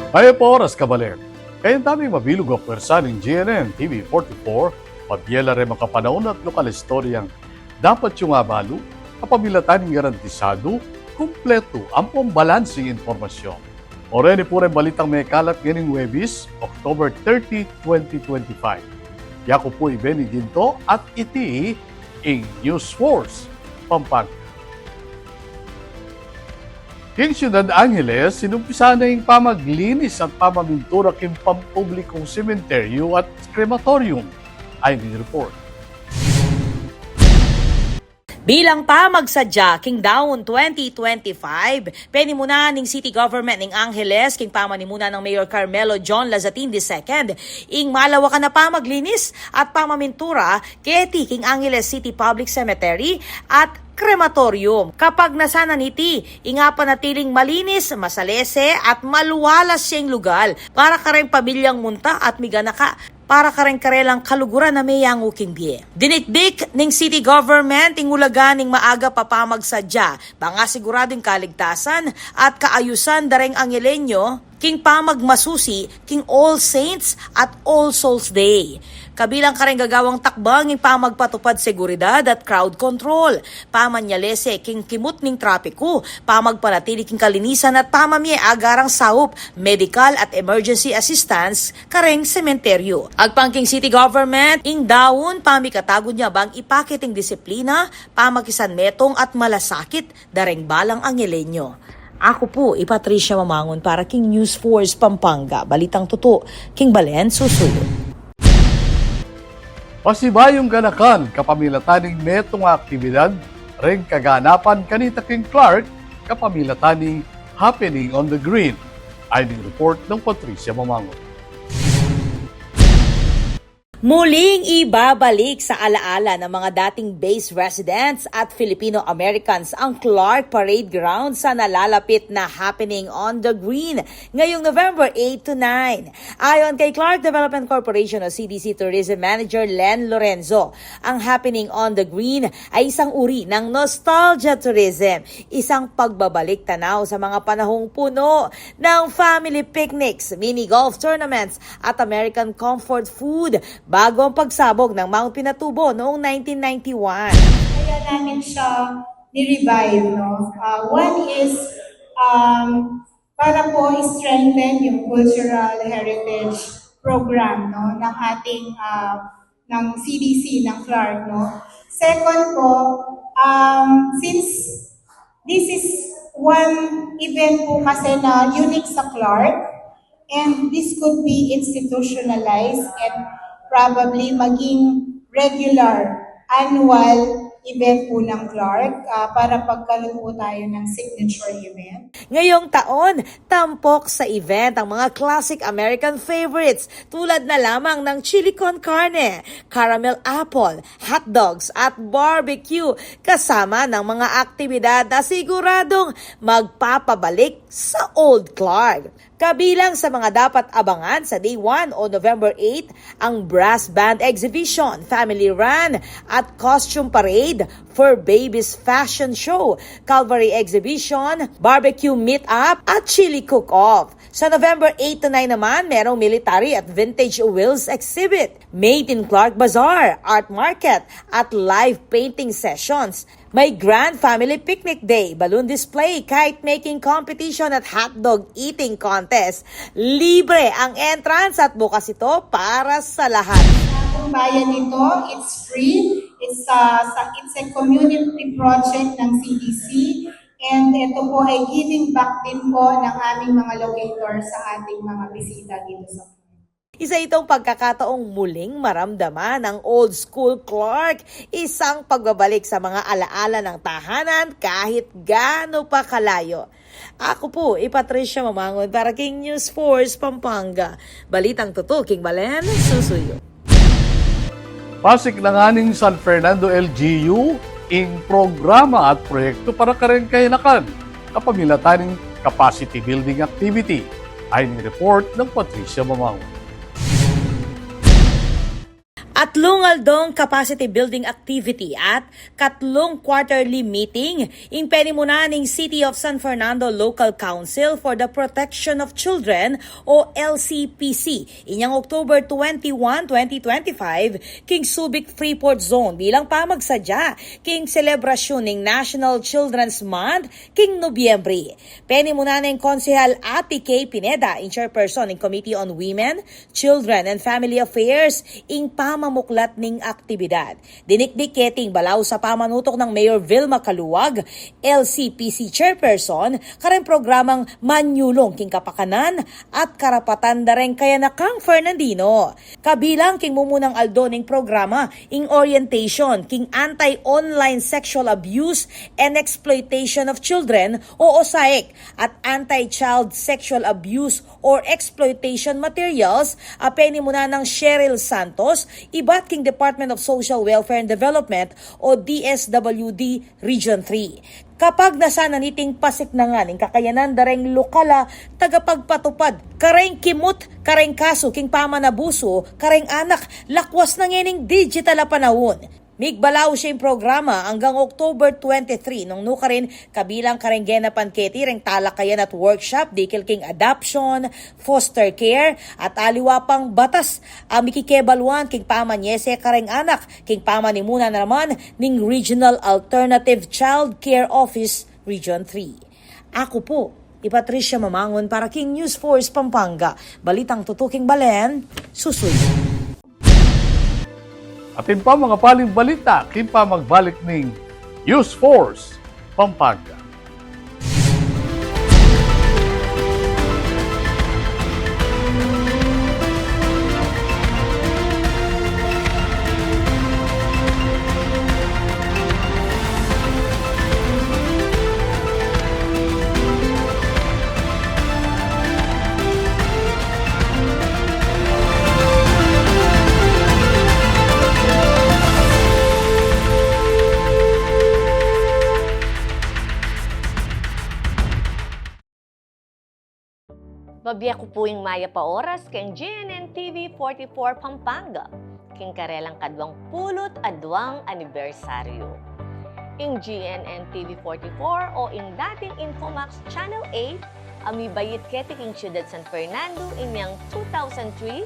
Kaya po oras, kabaler. Kaya daming mabilog ang pwersa ng GNN TV 44, pabyela rin makapanahon at lokal istoryang dapat yung abalo, kapamilatan ng garantisado, kumpleto ang pambalansing informasyon. Oreni po rin balitang may kalat ngayon Huwebes, October 30, 2025. Yako po Benny Ginto at iti in News Force, Pampanga. King Ciudad Angeles, sinumpisa na yung pamaglinis at pamamintura king pampublikong sementeryo at krematorium. Ay report. Bilang pamagsadya king daon 2025, penimuna ning City Government ning Angeles king pamanimuna ng Mayor Carmelo John Lazatin II ing malawakan na pamaglinis at pamamintura keti king Angeles City Public Cemetery at krematorium. Kapag nasana niti, inga panatiling malinis, masalese at maluwalas siyang lugar para kareng pamilyang munta at miganaka para kareng-karelang kaluguran na may yang uking biye. Dinikdik ning city government ing ulaga ning maaga papamagsadya, banga siguradong kaligtasan at kaayusan dareng Angelenyo king pamagmasusi king All Saints at All Souls Day. Kabilang kareng gagawang takbang ing pamagpatupad seguridad at crowd control, pamanyalese king kimut ning trapiko, pamagpanatili king kalinisan at pamamye agarang saup, medical at emergency assistance kareng sementeryo. Agpangking city government ing daon pamikatagod niya bang ipakit ing disiplina, pamakisan metong at malasakit dareng balang Angelenyo. Ako po, Patricia Mamangon para King News Force Pampanga. Balitang Tuto, King Balen, susuyo. Pasibayong ganakan kapamilataning metong aktibidad, ring kaganapan kanita King Clark kapamilataning happening on the green. Ay report ng Patricia Mamangon. Muling ibabalik sa alaala ng mga dating base residents at Filipino-Americans ang Clark Parade Ground sa nalalapit na Happening on the Green ngayong November 8 to 9. Ayon kay Clark Development Corporation o CDC Tourism Manager Len Lorenzo, ang Happening on the Green ay isang uri ng nostalgia tourism, isang pagbabalik tanaw sa mga panahong puno ng family picnics, mini golf tournaments at American comfort food bago ang pagsabog ng Mount Pinatubo noong 1991. Kaya namin siya ni-revive. No? One is para po strengthen yung cultural heritage program no? ng ating ng CDC, ng Clark. No? Second po, since this is one event po kasi na unique sa Clark, and this could be institutionalized and probably maging regular annual event po ng Clark para pagkaroon po tayo ng signature event. Ngayong taon, tampok sa event ang mga classic American favorites tulad na lamang ng chili con carne, caramel apple, hot dogs at barbecue kasama ng mga aktibidad na siguradong magpapabalik sa Old Clark. Kabilang sa mga dapat abangan sa Day 1 o November 8, ang Brass Band Exhibition, Family Run at Costume Parade for Babies Fashion Show, Calvary Exhibition, Barbecue Meet-Up at Chili Cook-Off. Sa November 8 to 9 naman, merong Military at Vintage Wheels Exhibit, Made in Clark Bazaar, Art Market at live painting sessions. May Grand Family Picnic Day, balloon display, kite making competition at hotdog eating contest. Libre ang entrance at bukas ito para sa lahat. Ang bayan nito, it's free. It's a community project ng CDC. And ito po ay giving back din po ng aming mga locators sa ating mga bisita dito sa Isa itong pagkakataong muling maramdaman ng old school Clark, isang pagbabalik sa mga alaala ng tahanan kahit gaano pa kalayo. Ako po, Patricia Mamangon para King News Force Pampanga. Balitang Tuto, King Balen, susuyo. Pasik na nga ning San Fernando LGU ing programa at proyekto para kareng kahinakan kapamilataning capacity building activity. Ay report ng Patricia Mamangon. Atlong aldong capacity building activity at katlong quarterly meeting in penimunaning City of San Fernando Local Council for the Protection of Children o LCPC inyang October 21, 2025 king Subic Freeport Zone bilang pamagsadya king selebrasyon ng National Children's Month king Nobyembre. Penimunaning Konsehal Ate Kay Pineda, in chairperson ng Committee on Women, Children and Family Affairs ing mamuklat ning aktibidad. Dinikdiketing balaw sa pamanutok ng Mayor Vilma Caluwag, LCPC Chairperson, kareng programang Manyulong king kapakanan at karapatan dareng kayanakang Fernandino. Kabilang king mumunang aldo ning programa ing orientation king anti-online sexual abuse and exploitation of children o OSAIC at anti-child sexual abuse or exploitation materials apeni muna ng Cheryl Santos, iba't king Department of Social Welfare and Development o DSWD Region 3. Kapag nasana niting pasiknangan ng kakayanan dareng lokala tagapagpatupad, kareng kimot, kareng kaso king pamanabuso, kareng anak, lakwas na ngening digital a panahon. Migbalaw siya yung programa hanggang October 23 nung nukarin kabilang karengena panketi reng talakayan at workshop dikil king adoption, foster care at aliwa pang batas mikikebaluan king pamanyese kareng anak king pamanimuna naman ning Regional Alternative Child Care Office Region 3. Ako po, Patricia Mamangon para King News Force Pampanga. Balitang tutuking Balen, susunod. Atin pa mga paling balita, kimpa magbalik ning News Force Pampanga. Babiya ko po yung Maya pa oras keng GNN TV 44 Pampanga, king karelang kadwang pulot adwang anibersaryo. Ing GNN TV 44 o ing dating Infomax Channel 8, amibayit keti king Ciudad San Fernando inyang 2003,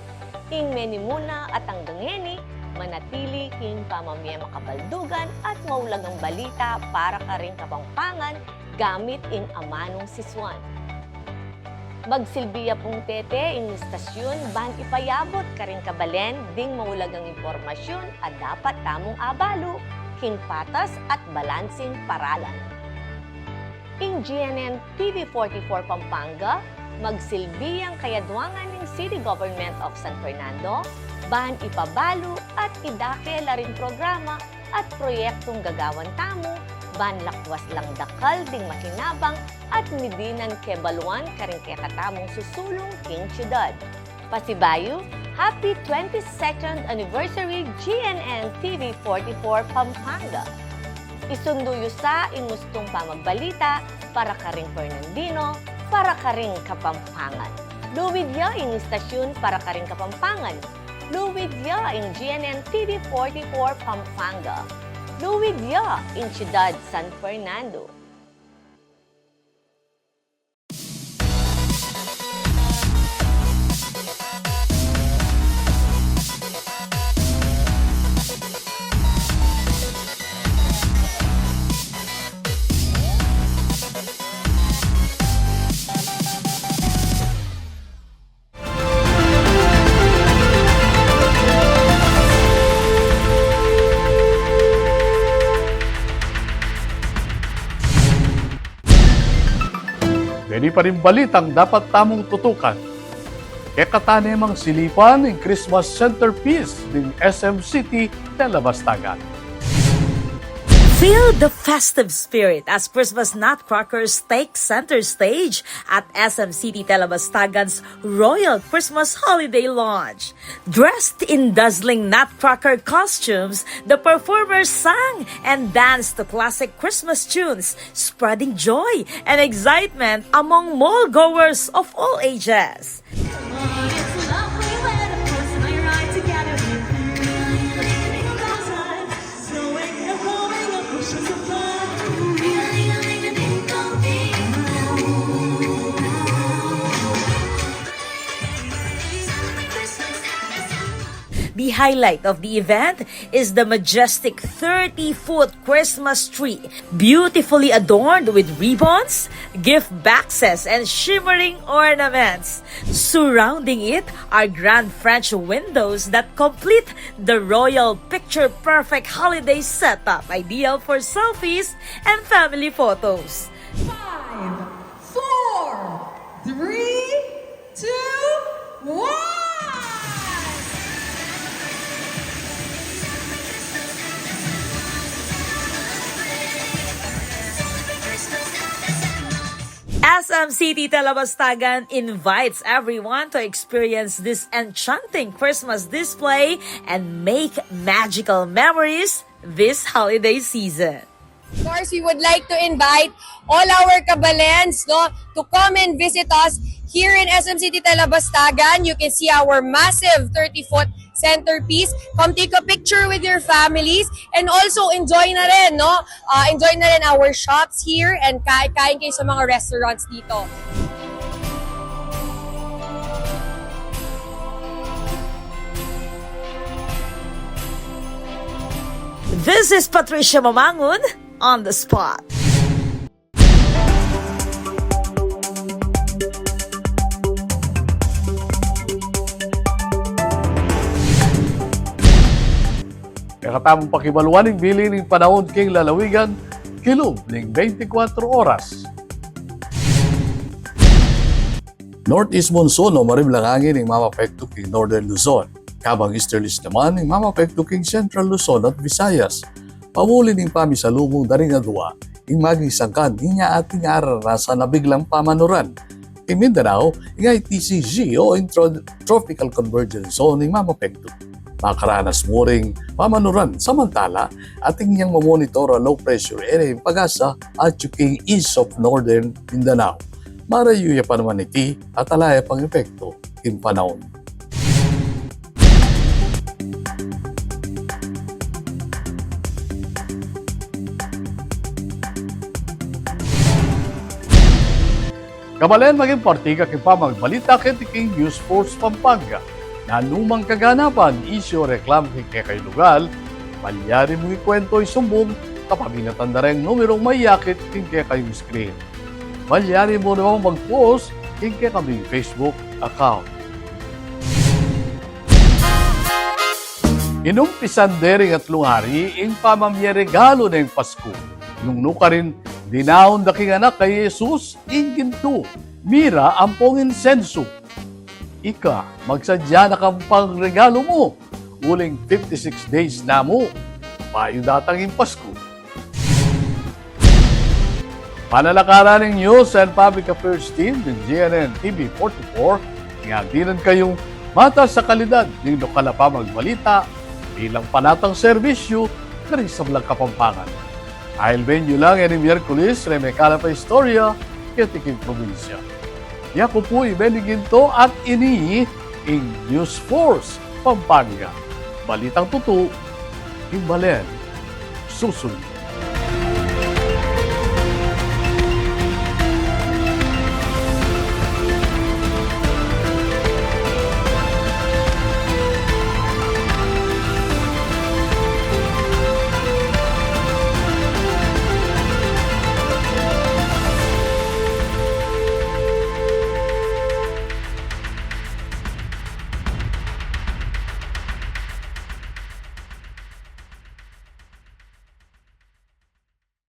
ing menimuna at ang gangeni, manatili king pamamaya makabaldugan at maulagang balita para karing kapampangan gamit ing amanong siswan. Magsilbiya pong tete ing istasyon ban ipayabot karing kabalen ding maulagang impormasyon at dapat tamong abalo king patas at balansing paralan. Ing GNN TV 44 Pampanga, magsilbiyang kayadwangan ng City Government of San Fernando ban ipabalo at idake la ring programa at proyektong gagawan tamo ban lakwas lang dakal ding makinabang at midinan kebaluan karing kekatamong susulong king syudad. Pasibayo, happy 22nd anniversary GNN TV 44 Pampanga. Isunduyo sa ingustong pamagbalita para karing Fernandino, para karing Kapampangan. Luwid ya ing istasyon para karing Kapampangan. Luwid ya ing GNN TV 44 Pampanga. Luwid ya in Ciudad San Fernando. Gani pa rin balitang dapat tamong tutukan. Kekatanemang silipan ng Christmas centerpiece ng SM City, Telebastagan. Feel the festive spirit as Christmas nutcrackers take center stage at SM City Telebastagan's Royal Christmas Holiday Launch. Dressed in dazzling nutcracker costumes, the performers sang and danced to classic Christmas tunes, spreading joy and excitement among mall-goers of all ages. It's lovely when of course I ride together with you. highlight of the event is the majestic 30-foot Christmas tree, beautifully adorned with ribbons, gift boxes, and shimmering ornaments. Surrounding it are grand French windows that complete the royal picture-perfect holiday setup, ideal for selfies and family photos. 5, 4, 3, 2, 1. SM City Talabastagan invites everyone to experience this enchanting Christmas display and make magical memories this holiday season. Of course, we would like to invite all our kabalens, no, to come and visit us here in SM City Talabastagan. You can see our massive 30-foot centerpiece. Come take a picture with your families and also enjoy na rin, no? Enjoy na rin our shops here and kain kayo sa mga restaurants dito. This is Patricia Mamangun on the spot. Katamang pakibaluan ng bilin ng panahon king lalawigan, kilob ng 24 oras. Northeast monsoon o marimlang hangin ng mamapekto king Northern Luzon. Kabang easterlies naman ng mamapekto king Central Luzon at Visayas. Pamuli ng pamisalubong daring adwa, ing magisangkan niya ating ararasan na biglang pamanuran. King Mindanao, ing ITCG o Tropical Convergence Zone ng mamapekto. Makaranas mo ring pamanuran samantala ating niyang mamonitor ang low pressure area yung Pag-asa at yung east of northern Mindanao. Marayuya pa naman iti at alaya pang epekto in panahon. Kabalen maging partika kipa magbalita kitiking News Force Pampanga. Na numang kaganapan, isyo reklam kay kay lugal, malyari mo ikwento isumbong kapag inatanda rin numerong mayakit kay kayong screen. Malyari mo naman mag-post kay kaming Facebook account. Inumpisan dering at lungari ing pamamyaregalo na yung Pasko. Nung nuka rin, dinaon daking anak kay Jesus, inginto, mira ang pong insenso. Ika, magsadya na kang pangregalo mo. Uling 56 days na mo. Payo datang yung Pasko. Panalakaran ng News and Public Affairs Team ng GNN TV 44, ngagdinan kayong mata sa kalidad ng lokal na pamagbalita bilang panatang serbisyo karing sa Blang Kapampangan. Ahil venue lang yan yung Miyerkules, remekala pa istorya, kitiking probinsya. Yako po ibeniginto at ini in News Force Pampanga. Balitang tutu, Himbalen, susunod.